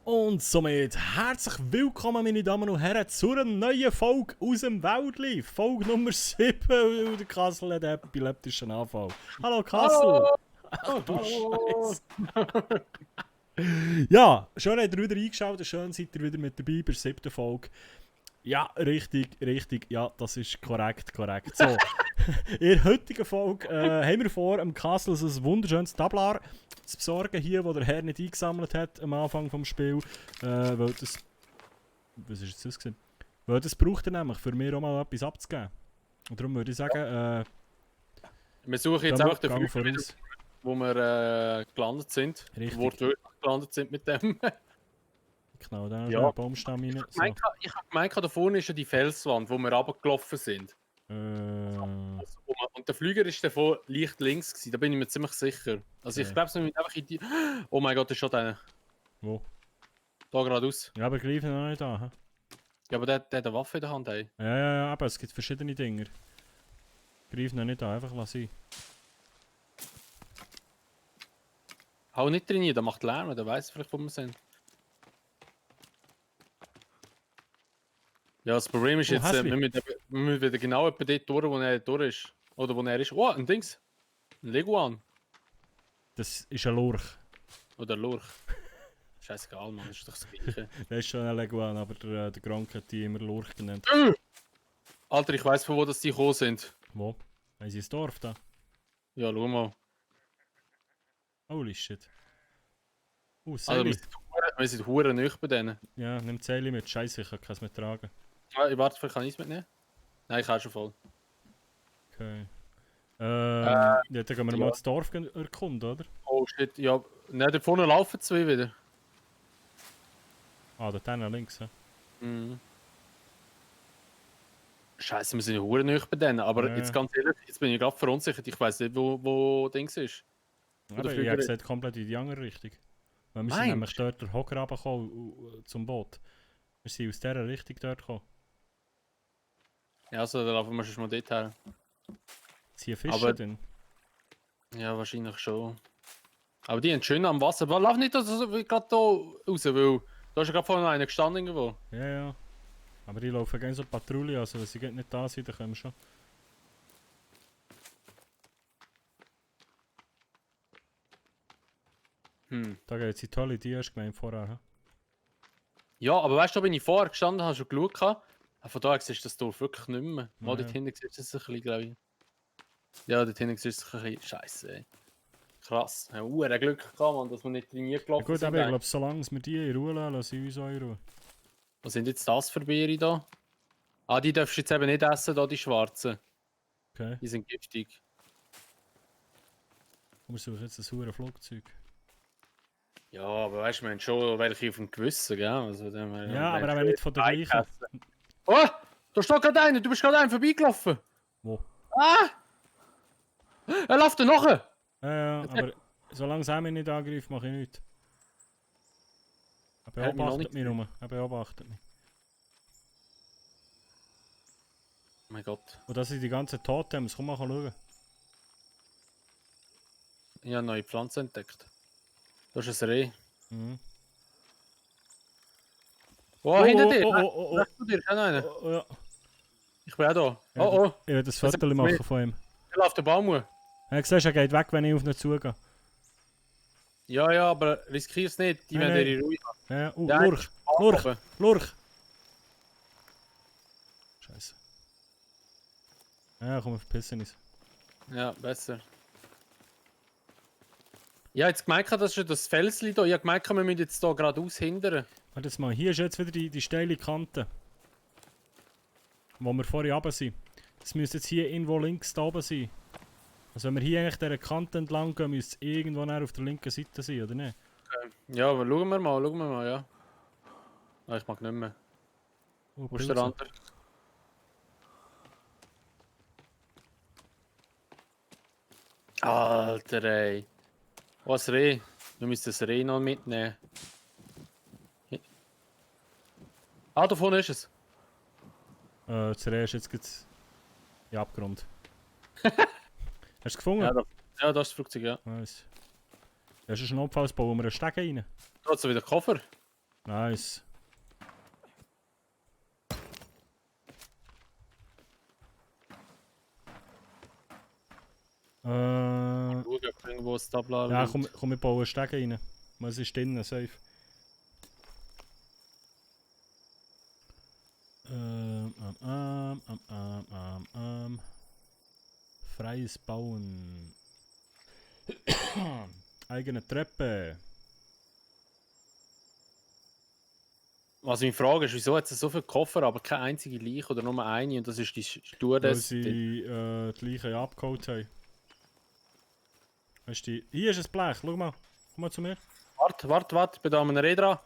Und somit herzlich willkommen, meine Damen und Herren, zu einer neuen Folge aus dem Wäldli. Folge Nummer 7, weil der Kassel hat einen epileptischen Anfall. Hallo Kassel! Ach du Scheiße! Ja, schön habt ihr wieder eingeschaltet, schön seid ihr wieder mit dabei bei der 7. Folge. Ja, richtig, ja, das ist korrekt. So, in der heutigen Folge haben wir vor, am Kassel so ein wunderschönes Tablar zu besorgen, hier, wo der Herr nicht eingesammelt hat am Anfang des Spiels. Weil das... Was ist jetzt das gewesen? Weil das braucht er nämlich, für mir auch mal etwas abzugeben. Und darum würde ich sagen, wir suchen jetzt einfach den Gang Flügel, uns. wo wir gelandet sind. Richtig. Wortwörtlich gelandet sind mit dem. Genau, dann Ja. noch einen Baumstamm rein. So. Ich habe gemeint, da vorne ist ja die Felswand, wo wir runtergelaufen sind. Äh, Und der Flüger ist davon leicht links gewesen, da bin ich mir ziemlich sicher. Also ich Okay. glaube, es müssen einfach in die... Oh mein Gott, da ist schon einer. wo? Da geradeaus. Ja, aber gleich noch nicht da. He? Ja, aber der hat eine Waffe in der Hand, ey. Ja, aber es gibt verschiedene Dinge. Greif noch nicht an, einfach lass sein. Hau nicht drin, der macht Lärm, der weiß vielleicht, wo wir sind. Ja, das Problem ist Oh, jetzt, Häsli. wir müssen wieder genau etwa dort durch, wo er durch ist. Oder wo er ist. Oh, ein Dings. Ein Leguan. Das ist ein Lurch. Oder ein Lurch. Scheißegal, Mann, das ist doch das Gleiche. Das ist schon ein Leguan, aber der Gronk hat die immer Lurch genannt. Alter, ich weiss, von wo das die gekommen sind. Wo? Haben sie das Dorf da? Ja, schau mal. Holy shit. Oh, Also, Seili. wir sind hure nüch bei denen. Ja, nimm Seili mit. Scheiße, ich kann keins mehr tragen. Ah, ich warte, vielleicht kann ich es mitnehmen. Nein, ich habe schon voll. Okay. Ja, dann gehen wir ja. mal das Dorf erkunden, oder? Oh shit, ja. Nein, da vorne laufen zwei wieder. Ah, da hinten links. Ja. Mhm. Scheiße, wir sind hure nüch bei denen. Aber Ja. jetzt ganz ehrlich, jetzt bin ich gerade verunsichert. Ich weiss nicht, wo Dings ist. Aber der ich Flüger habe ist. gesagt, komplett in die andere Richtung. Weil wir sind Meinst nämlich dort durch Hockgraben gekommen zum Boot. Wir sind aus dieser Richtung dort gekommen. Ja, also da laufen wir schon mal dort her. Ist hier Fische Aber- drin? Ja, wahrscheinlich schon. Aber die sind schön am Wasser. Aber lauf nicht so gerade da raus, weil da ist ja gerade vorne einer gestanden irgendwo. Ja. Aber die laufen gerne so Patrouille, also wenn sie gerade nicht da sind, dann können wir schon. Da geht es in die Hölle, die hast du gemeint vorher. He? Ja, aber weißt du, da bin ich vorher gestanden, habe schon geschaut. Von da siehst du das Dorf wirklich nicht mehr. Mal Ja, dort ja. hinten siehst du es ein bisschen, glaube ich. Ja, dort hinten siehst du es ein bisschen. Scheiße, ey. Krass. Wir haben ein Glück gehabt, Mann, dass wir nicht trainiert Ja, gelaufen gut, sind. aber ich glaube, solange wir die in Ruhe lassen, lassen sie uns auch in Ruhe. Was sind jetzt das für Beere da? Ah, die darfst du jetzt eben nicht essen, da die schwarzen. Okay. Die sind giftig. Und wir suchen jetzt ein sauren Flugzeug. Ja, aber weißt du, wir haben schon welche auf dem Gewissen, gell? Also, Ja, aber eben nicht von der gleichen. Oh! Da steht gerade einer, du bist gerade einem vorbeigelaufen. Wo? Ah! Er läuft da nachher! Ja, aber solange es mich nicht angreift, mache ich nichts. Er Er hat mich noch beobachtet nicht mich rum. Er beobachtet mich. Oh mein Gott. Und das sind die ganzen Totems. Komm mal schauen. Ich habe eine neue Pflanze entdeckt. Da ist ein Reh. Mhm. Oh, hinter dir! Oh. Rechts von dir ist auch noch einer. Oh, ja. Ich bin auch da. Ja, Oh. Ich werde ein Was Foto ist machen mit? von ihm. Er läuft den Baum hoch. Er hat gesagt, er geht weg, wenn ich auf ihn zugehe. Ja, aber riskier es nicht. Die Nein, werden nein. ihre Ruhe haben. Ja, Der Lurch! Lurch! Scheiße. Ja, komm, wir verpissen uns. Ja, besser. Ja, jetzt gemerkt, das ist das Felsli da. Ich habe gemerkt, wir müssen jetzt hier geradeaus hindern. Warte jetzt mal, hier ist jetzt wieder die steile Kante. Wo wir vorhin runter sind. Das müsste jetzt hier irgendwo links da oben sein. Also wenn wir hier eigentlich dieser Kante entlang gehen, müsste es irgendwo näher auf der linken Seite sein, oder nicht? Ja, aber schauen wir mal, ja. Ah, ich mag nicht mehr. Oh, Wo ist der Pilze. andere? Alter, ey. Was Reh? Wir müssen das Reh noch mitnehmen. Ah, da vorne ist es. Das Reh ist jetzt gleich in Abgrund. Hast du es gefunden? Ja, das ist das Flugzeug, ja. Nice. Das ist ein Notfallsbau, wo wir einen Steg rein. Da hat wieder Koffer. Nice. Schauen, ob irgendwo ein Tablar Ja, liegt. komm, wir bauen Stege rein. Was ist drinnen? Safe. Ähm, ähm, ähm, ähm, Freies Bauen. Eigene Treppe. Was mich frage ist, wieso hat es so viele Koffer, aber keine einzige Leiche oder nur eine und das ist die Weil Stewardess. sie die Leichen abgeholt haben. Weißt du, hier ist ein Blech, schau mal. Komm mal zu mir. Warte, ich bin da an einem Reh dran.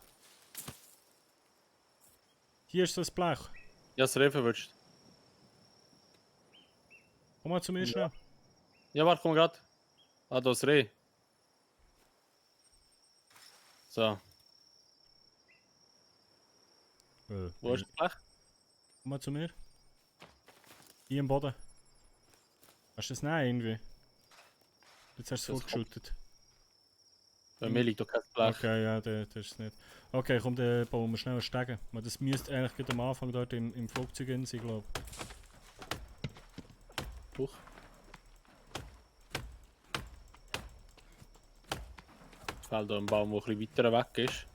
Hier ist so ein Blech. Ja, das Reh verwünscht. Komm mal zu mir schnell. Ja, warte, komm grad. Ah, da ist das Reh. So, wo ist das Blech? Komm mal zu mir. Hier im Boden. Hast du das nein irgendwie? Jetzt hast du es Das vorgeschüttet. Bei mir liegt doch kein Blech. Okay, ja, das ist es nicht. Okay, komm, dann bauen wir schnell einen Stegen. Weil das müsste eigentlich gerade am Anfang dort im Flugzeug drin sein, glaube ich. Huch. Fällt da ein Baum, der ein bisschen weiter weg ist.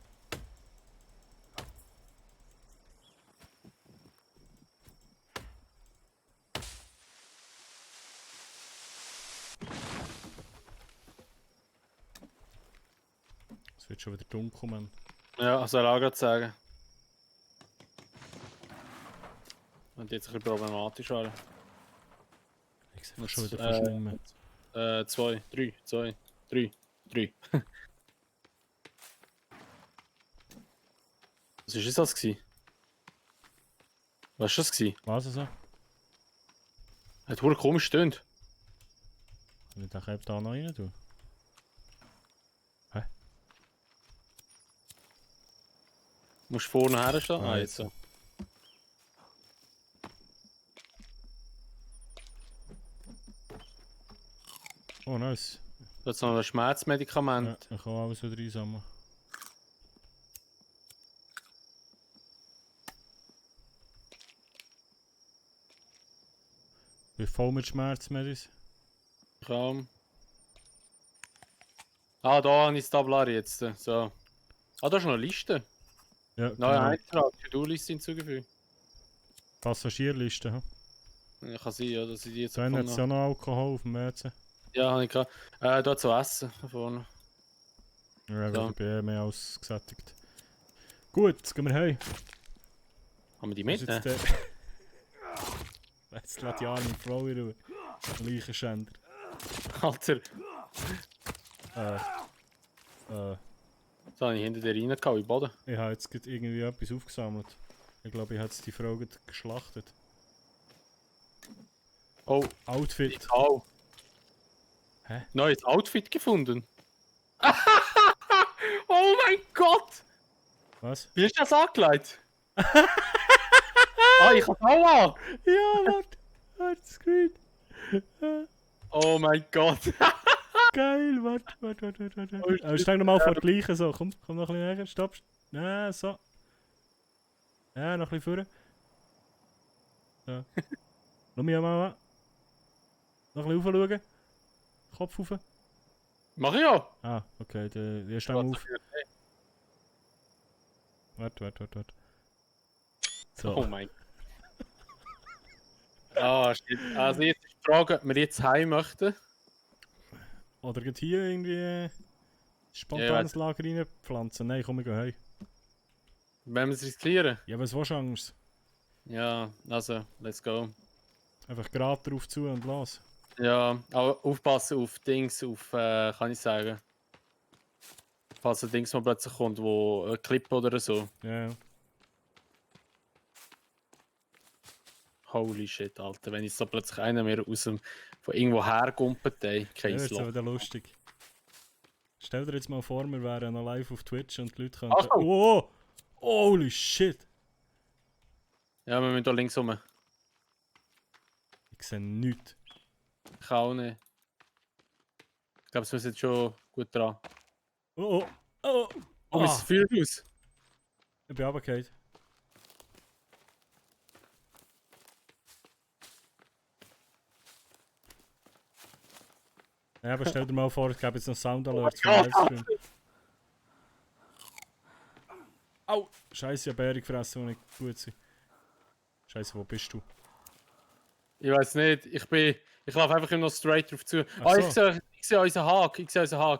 Es wird schon wieder dunkel, Mann. Ja, also er gerade sagen. Und jetzt ein bisschen problematisch wäre. Ich sehe schon wieder fast nicht mehr. 2, 3, 2, 3, 3. Was war das? Gewesen? Was war das? Gewesen? Was also? Hat verdammt komisch gestöhnt. Kann ich den Käpp da noch rein tun? Musst vorne her stehen? Ah, Ah, jetzt. jetzt so. Oh, nice. Jetzt noch ein Schmerzmedikament. Ja, ich kann alles wieder einsammeln. Ich bin voll mit Schmerzmedis. Kaum. Ah, da habe ich das Tablar jetzt. So. Ah, da ist noch eine Liste. Ja, Neuer genau. Eintrag. To-Do-Liste hinzugefügt. Passagierliste. Hm? Ja, kann sein, ja, dass ich die jetzt Da hat gefunden es habe. ja noch Alkohol auf dem WC. Ja, habe ich gehabt. Da zu essen. Da vorne. Ja, So. gut, ich bin eh mehr als gesättigt. Gut, jetzt gehen wir heim. Haben wir die Was ist mit? Jetzt, jetzt lässt die arme Frau in Ruhe. Leichenschänder. Alter, Äh, da habe ich hinter dir reingehauen, im Boden. ich habe jetzt gerade irgendwie etwas aufgesammelt. Ich glaube, ich habe jetzt die Frau gerade geschlachtet. Oh, Outfit. au. Hä? Neues Outfit gefunden. Oh mein Gott! Was? Wie ist das angelegt? Ah, ich hab's auch an! Ja, warte. Warte, Screen. Oh mein Gott! Geil, warte. Oh, shit. Stell nochmal vor die Leiche so. Komm noch ein bisschen näher. Stopp. Ja, so. Ja, noch ein bisschen vorne. So. Schau mich mal an. Noch ein bisschen raufschauen. Kopf rauf. Mach ich ja! Ah, okay, der stell mal auf. Warte. So. Oh mein Gott. Ah, shit. Also jetzt ist die Frage, ob wir jetzt heim möchten. Oder geht hier irgendwie spontanes Lager reinpflanzen? Nein, komm, wir gehen heim. Wenn wir es riskieren? Ja, was willst du Angst? Ja, also, let's go. Einfach gerade drauf zu und los. Ja, aber aufpassen auf Dings, kann ich sagen. Falls ein Dings mal plötzlich kommt, wo ein Clip oder so. Ja, Holy shit, Alter. Wenn jetzt so plötzlich einer mehr von irgendwo hergumpelt, ey, ja, kein das ist Slot. wieder lustig. Stell dir jetzt mal vor, wir wären noch live auf Twitch und die Leute könnten... Achtung! Oh! Holy shit! Ja, wir müssen da links rum. Ich sehe nichts. Ich auch nicht. Ich glaube, wir sind jetzt schon gut dran. Oh! Oh, wie Ah. es fühlt aus. Ich bin runtergefallen. Ja, aber stell dir mal vor, ich gebe jetzt noch Sound Alerts für den Livestream. Au! Scheiße, ich habe Bären gefressen, die nicht gut sind. Scheiße, wo bist du? Ich weiß nicht, ich laufe einfach immer noch straight drauf zu. Ach Ah, so. ich sehe unseren Haken,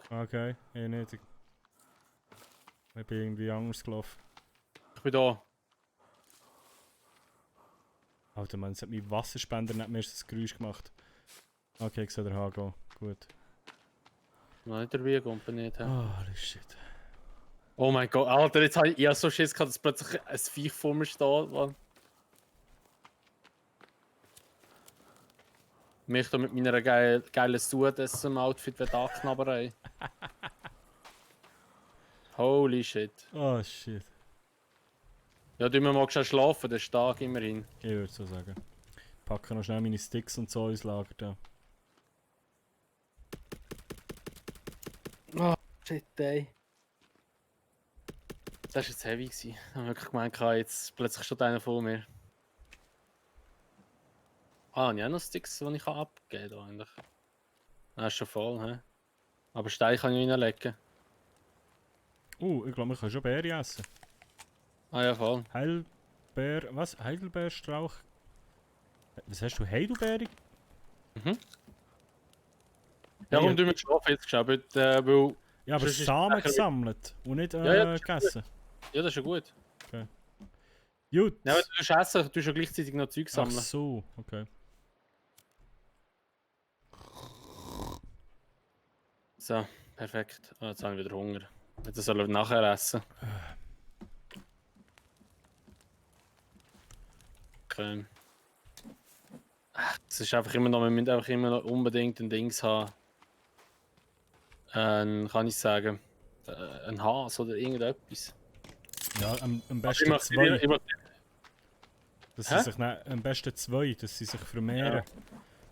Okay, nicht. Ich bin irgendwie anders gelaufen. Ich bin da. Alter Mann, es hat mein Wasserspender nicht mehr das Geräusch gemacht. Okay, ich sehe den Haken. Gut. Noch nicht dabei, kommt nicht. Holy shit. Oh mein Gott, Alter, jetzt habe ich so Schiss gehabt, dass plötzlich ein Viech vor mir steht, Mann. Mich da mit meiner geilen Suit-SM-Outfit anknabbern. Holy shit. Oh shit. Ja, du mal schnell schlafen, der ist stark immerhin. Ich würde so sagen. Packe noch schnell meine Sticks und so ins Lager da. Oh, shit, ey. Das war jetzt heavy. Ich habe wirklich gemeint, jetzt plötzlich steht einer vor mir. Ah, und ich habe noch Sticks, die ich abgeben kann eigentlich. Das ist schon voll, hä? Aber Stein kann ich reinlegen. Ich glaube, wir können schon Beeren essen. Ah ja, voll. Heidelbeer. Was? Heidelbeerstrauch? Was hast du? Heidelbeere? Mhm. Ja, warum tun wir schlafen jetzt geschaut? Weil... Ja, aber sonst ist Samen es lecker. gesammelt und nicht Ja, das ist gegessen. Ja, das ist ja gut. Gut. Ja, wenn du essen, du tust ja gleichzeitig noch Zeug Ach sammeln. so, okay. So, perfekt. Oh, jetzt habe ich wieder Hunger. Jetzt soll ich nachher essen. Okay. Es ist einfach immer noch, wir müssen einfach immer noch unbedingt ein Dings haben. Kann ich sagen. Ein Hase oder irgendetwas. Ja, am Ich besten mach- zwei. ich mach- Dass Hä? sie sich am besten zwei, dass sie sich vermehren.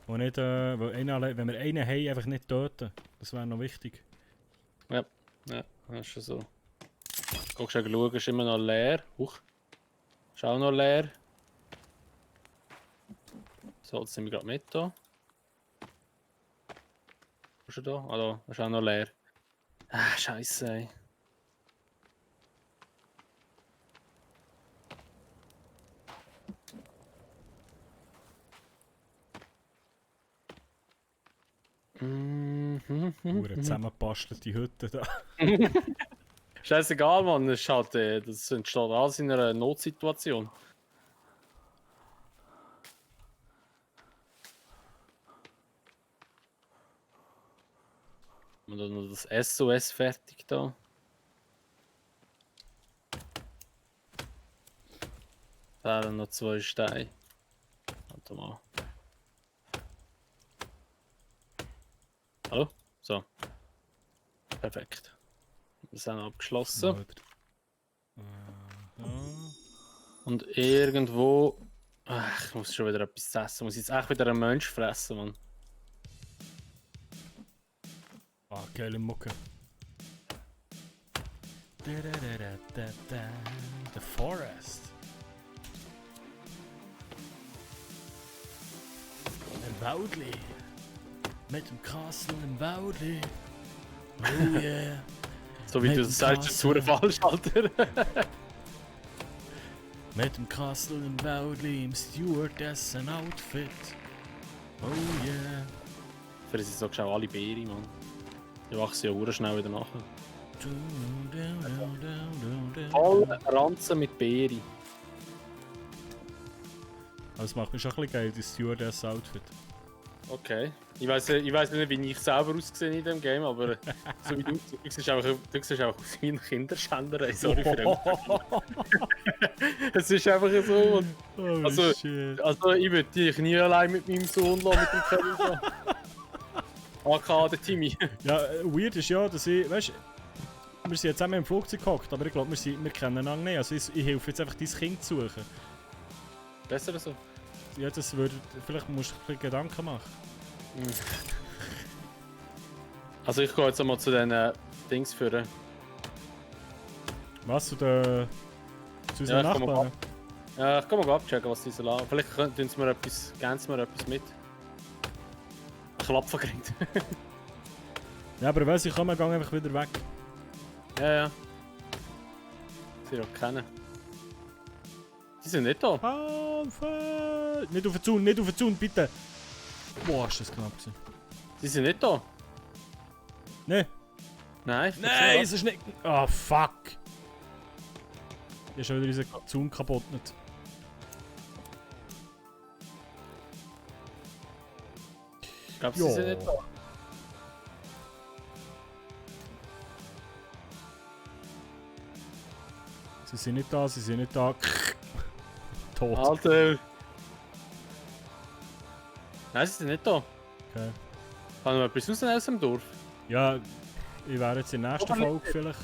Und nicht, weil wenn wir einen haben, einfach nicht töten. Das wäre noch wichtig. Ja, das ist schon so. Guckst du schauen, ist immer noch leer. Huch. Ist auch noch leer. So, jetzt sind wir gerade mit da. Wo ist er da? Ah, da. Ist auch noch leer. Ah, Scheiße, ey. Hure zusammengebastelte Hütte da. Scheißegal, Mann. Das, ist halt, das entsteht alles in einer Notsituation. Und dann noch das SOS fertig da. Da dann noch 2 Steine. Warte mal. Hallo? So. Perfekt. Wir sind abgeschlossen. Und irgendwo. Ach, ich muss schon wieder etwas essen. Muss ich jetzt echt wieder einen Mensch fressen, Mann. Ah, geile Mucke. The Forest. Ein Waudli. Mit dem Castle im Waudli. Oh yeah. So wie Mit du dem das sagst, ist Castle. es falsch, Alter. Mit dem Castle im Waudli, im Stewardessen-Outfit. Oh yeah. Für sie so geschau alle Beeren, Mann. Die wachsen ja schnell wieder nach. Voll Ranzen mit Beeren. Das macht mich schon ein bisschen geil, das Stewardess-Outfit. Okay. Ich weiß nicht, wie ich selber ausgesehen in dem Game, aber so wie du siehst einfach aus wie ein Kinderschänder. Ey, sorry für den. Es ist einfach so. Und, Oh Also- shit. also ich würde dich nie allein mit meinem Sohn lassen, mit dem Kevin. AK, der Timmy. Ja, weird ist ja, dass ich, weißt du, wir sind jetzt zusammen im Flugzeug gehockt, aber ich glaube, wir kennen einander nicht. Also ich helfe jetzt einfach dein Kind zu suchen. Besser so. Ja, das würde, vielleicht musst du ein bisschen Gedanken machen. Also ich gehe jetzt einmal zu den Dings führen. Was, zu den Zu Ja, unseren ich komm mal Nachbarn. Ja, ich kann mal abchecken, was sie so lassen. Vielleicht geben sie mir etwas mit. Klapfen kriegt. Ja, aber weiss ich, komm, wir gehen einfach wieder weg. Ja. Sie auch kennen. Die sind nicht da. Hilfe! Nicht auf den Zaun, bitte! Boah, ist das knapp gewesen. Die sind nicht da. Nee. Nein, Nein, es ist nicht... Ah, fuck! Hier ist schon wieder unser Zaun kaputt. Nicht. Ich glaube, sie sind nicht da. Sie sind nicht da, sie sind nicht da. Tot. Alter! Nein, sie sind nicht da. Okay. Kann noch etwas raus aus dem Dorf? Ja, ich wäre jetzt in der nächsten Folge vielleicht.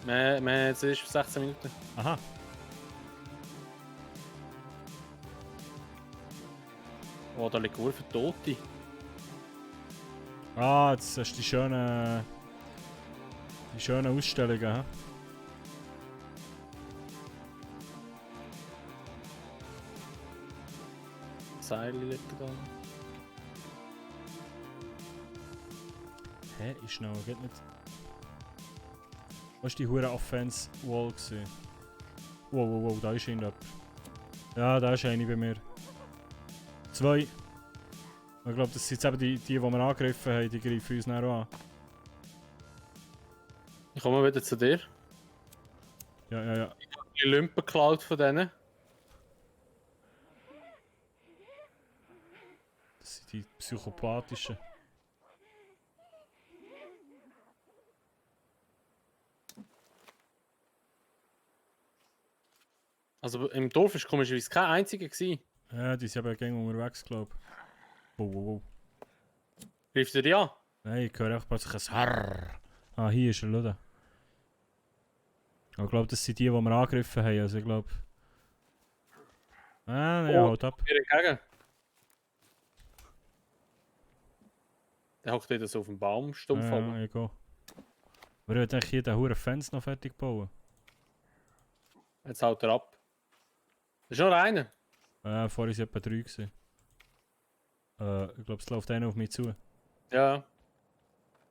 Wir haben jetzt erst 16 Minuten. Aha. Oh, da liegt für Tote. Ah, jetzt hast du die schönen Ausstellungen. He? Seile liegt da. Hä? Ist noch, geht nicht. Was war die hure Offense Wall gewesen? Wow, da ist irgendjemand. Ja, da ist eine bei mir. 2. Ich glaube, das sind jetzt eben die wir angegriffen haben, die greifen uns nachher an. Ich komme wieder zu dir. Ja. Die Lumpen geklaut von denen. Das sind die psychopathischen. Also im Dorf ist komischerweise kein einziger gewesen. Ja, die sind eben gegen unterwegs, glaube ich. Wow. Greift er die an? Nein, ich höre einfach plötzlich ein Harr. Ah, hier ist er, schau. Ich glaube, das sind die wir angegriffen haben, also ich glaube... Ah, nein, Oh. halt ab. Mir entgegen. Der hockt wieder so auf dem Baumstumpf Ja, oben. ich gehe. Wir wollten eigentlich hier den huren Fans noch fertig bauen. Jetzt haut er ab. Das ist nur einer. Vorhin waren es etwa 3 gewesen. Ich glaube, es läuft einer auf mich zu. Ja.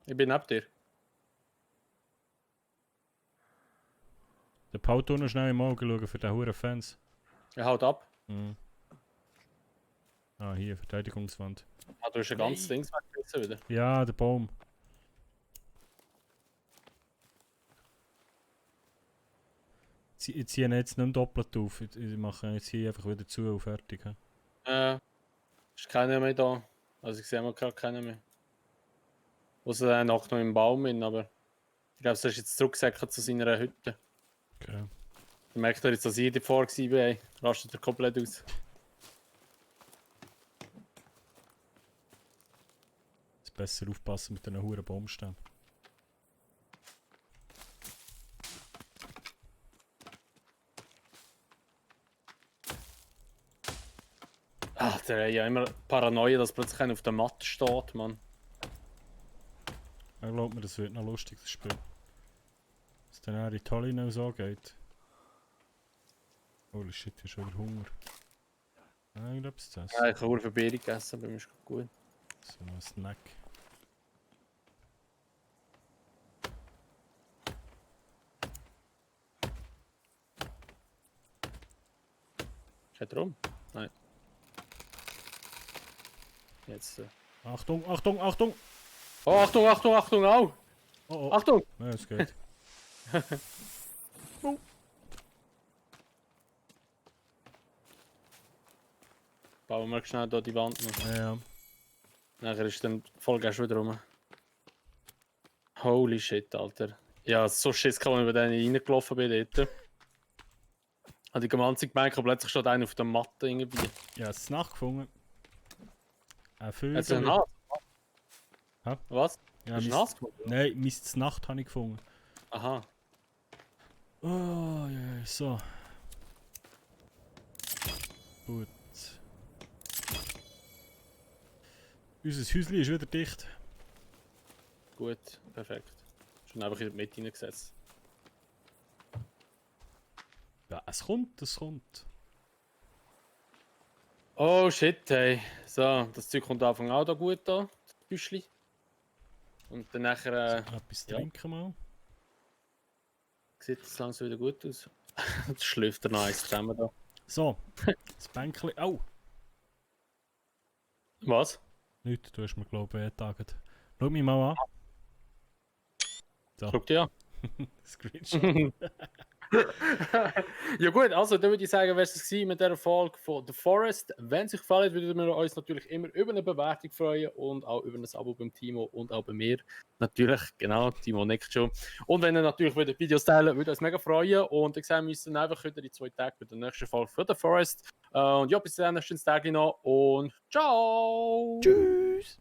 Ich bin neben dir. Der Paul tut noch schnell im Auge schauen für den huren Fans. Er haut ab. Mhm. Ah, hier, Verteidigungswand. Ah, du hast ein ganzes Ding weggerissen wieder. Ja, der Baum. Ich ziehe ihn jetzt nicht mehr doppelt auf. Ich mache ihn jetzt hier einfach wieder zu und fertig. He? Ist keiner mehr da. Also ich sehe mal gerade keinen mehr. Außer der noch im Baum hin, aber ich glaube, er ist jetzt zurückgesäckert zu seiner Hütte. Okay. Dann merkt er jetzt, dass ich davor war, ey. Rastet er komplett aus. Jetzt besser aufpassen mit diesen huren Baumstämmen. Ach, der hat ja immer Paranoia, dass plötzlich einer auf der Matte steht, Mann. Ich glaube mir, das wird noch lustig, das Spiel. Dass dann auch in Tallinn noch so geht. Holy shit, ich habe schon wieder Hunger. Irgendetwas zu essen. Ja, ich habe eine Beere gegessen, aber mir ist gut. So ein Snack. Kein Drum? Nein. Jetzt. Achtung, Achtung, Achtung! Oh, Achtung, Achtung, Achtung, au! Oh, oh. Achtung! Ja, es geht. Bauen wir schnell hier die Wand noch. Ja. Nachher ist dann die Folge auch schon wieder rum. Holy shit, Alter. Ja, so Schiss kann man über den reingelaufen bin dort. Habe die ganze gemerkt, aber plötzlich steht einer auf der Matte irgendwie. Ja, es ist nachgefunden. Ein Vögel. Jetzt ist er nass. Hä? Was? Ja, Ist er mein- nass geworden? Nein, meine Nacht habe ich gefunden. Aha. Oh, ja, so. Gut. Unser Häuschen ist wieder dicht. Gut, perfekt. Schon einfach in die Mitte hineingesetzt. Ja, es kommt, es kommt. Oh shit, hey. So, das Zeug kommt am Anfang auch da gut da, das Büschli. Und dann nachher Etwas ja. trinken mal. Sieht es langsam wieder gut aus. Jetzt schläft er noch eins zusammen da. So, das Bänkchen. Oh, Was? nicht, du hast mir glaube ich getagt. Schau mich mal an. So, Guck dir an. Screenshot. Ja gut, also dann würde ich sagen, wäre es mit dieser Folge von The Forest. Wenn es euch gefallen, würden wir uns natürlich immer über eine Bewertung freuen und auch über ein Abo beim Timo und auch bei mir. Natürlich, genau, Timo nickt schon. Und wenn ihr natürlich wieder Videos teilen, würde uns mega freuen. Und ich sage, wir müssen einfach wieder in 2 Tagen mit der nächsten Folge von The Forest. Und ja, bis dann, schönes Tag noch und ciao! Tschüss!